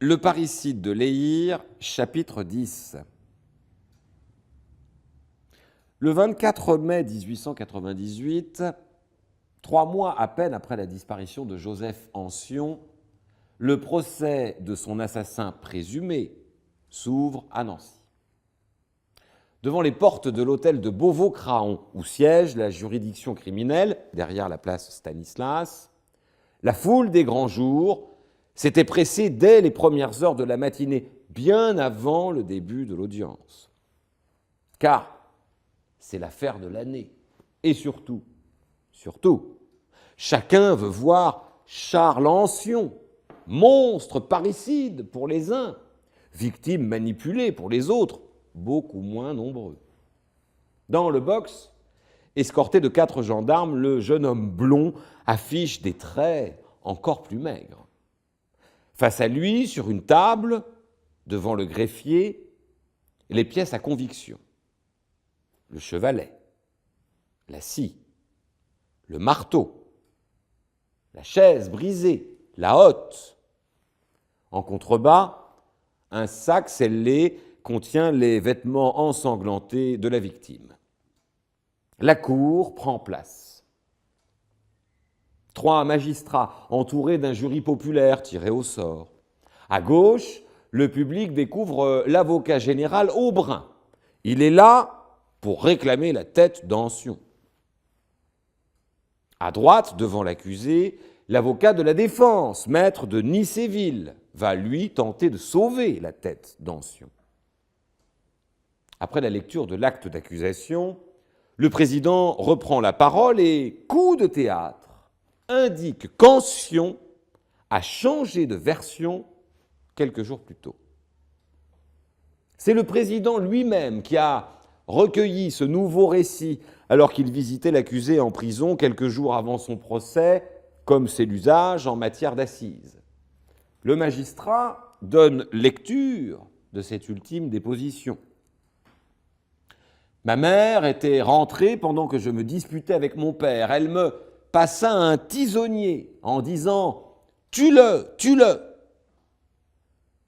Le parricide de Léhir, chapitre 10. Le 24 mai 1898, 3 mois à peine après la disparition de Joseph Ancion, le procès de son assassin présumé s'ouvre à Nancy. Devant les portes de l'hôtel de Beauvau-Craon, où siège la juridiction criminelle, derrière la place Stanislas, la foule des grands jours s'était pressée dès les premières heures de la matinée, bien avant le début de l'audience. Car c'est l'affaire de l'année. Et surtout, chacun veut voir Charles Ancion, monstre parricide pour les uns, victime manipulée pour les autres, beaucoup moins nombreux. Dans le box, escorté de 4 gendarmes, le jeune homme blond affiche des traits encore plus maigres. Face à lui, sur une table, devant le greffier, les pièces à conviction. Le chevalet, la scie, le marteau, la chaise brisée, la hotte. En contrebas, un sac scellé contient les vêtements ensanglantés de la victime. La cour prend place. 3 magistrats entourés d'un jury populaire tiré au sort. À gauche, le public découvre l'avocat général Aubrun. Il est là pour réclamer la tête d'Ancion. À droite, devant l'accusé, l'avocat de la défense, maître de Nicéville, va lui tenter de sauver la tête d'Ancion. Après la lecture de l'acte d'accusation, le président reprend la parole et, coup de théâtre, indique qu'Ancion a changé de version quelques jours plus tôt. C'est le président lui-même qui a recueilli ce nouveau récit alors qu'il visitait l'accusé en prison quelques jours avant son procès, comme c'est l'usage en matière d'assises. Le magistrat donne lecture de cette ultime déposition. Ma mère était rentrée pendant que je me disputais avec mon père. Elle me passa un tisonnier en disant « Tue-le, tue-le !»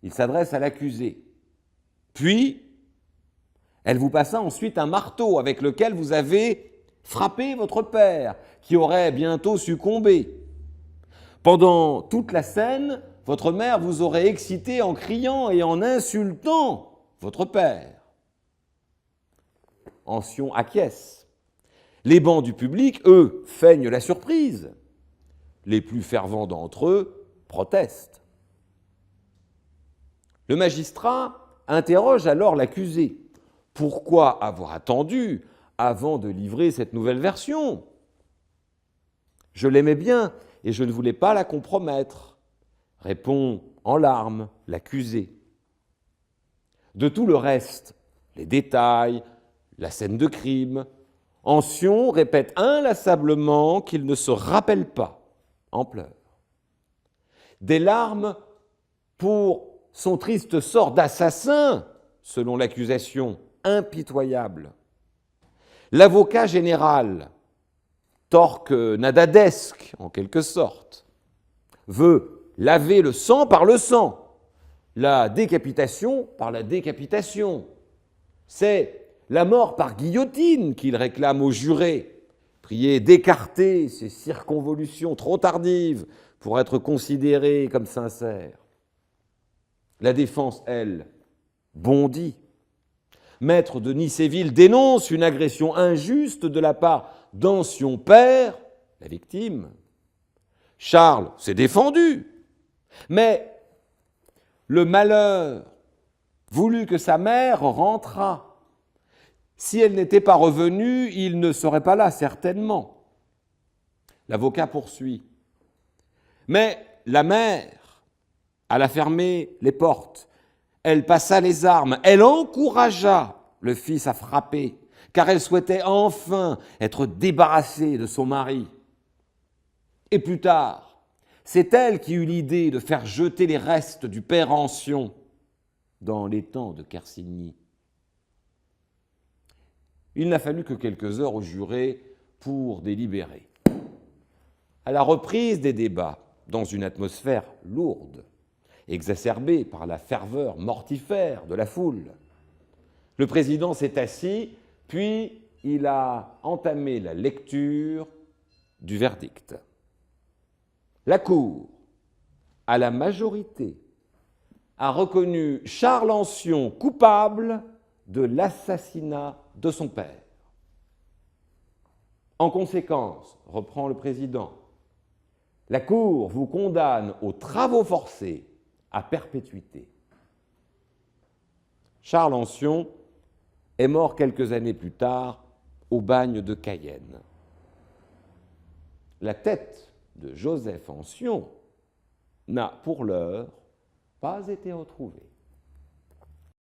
Il s'adresse à l'accusé. Puis, elle vous passa ensuite un marteau avec lequel vous avez frappé votre père, qui aurait bientôt succombé. Pendant toute la scène, votre mère vous aurait excité en criant et en insultant votre père. Ancion acquiesce. Les bancs du public, eux, feignent la surprise. Les plus fervents d'entre eux protestent. Le magistrat interroge alors l'accusé. Pourquoi avoir attendu avant de livrer cette nouvelle version ? Je l'aimais bien et je ne voulais pas la compromettre, répond en larmes l'accusé. De tout le reste, les détails, la scène de crime, Ancion répète inlassablement qu'il ne se rappelle pas, en pleurs. Des larmes pour son triste sort d'assassin, selon l'accusation impitoyable. L'avocat général, torque nadadesque en quelque sorte, veut laver le sang par le sang, la décapitation par la décapitation. C'est la mort par guillotine qu'il réclame aux jurés, priés d'écarter ces circonvolutions trop tardives pour être considérées comme sincères. La défense, elle, bondit. Maître de Nicéville dénonce une agression injuste de la part d'Ancion père, la victime. Charles s'est défendu, mais le malheur voulut que sa mère rentrât. Si elle n'était pas revenue, il ne serait pas là, certainement. L'avocat poursuit. Mais la mère alla fermer les portes. Elle passa les armes. Elle encouragea le fils à frapper, car elle souhaitait enfin être débarrassée de son mari. Et plus tard, c'est elle qui eut l'idée de faire jeter les restes du père Ancion dans l'étang de Quercigny. Il n'a fallu que quelques heures aux jurés pour délibérer. À la reprise des débats, dans une atmosphère lourde, exacerbé par la ferveur mortifère de la foule. Le président s'est assis, puis il a entamé la lecture du verdict. La Cour, à la majorité, a reconnu Charles Ancion coupable de l'assassinat de son père. En conséquence, reprend le président, la Cour vous condamne aux travaux forcés à perpétuité. Charles Ancion est mort quelques années plus tard au bagne de Cayenne. La tête de Joseph Ancion n'a pour l'heure pas été retrouvée.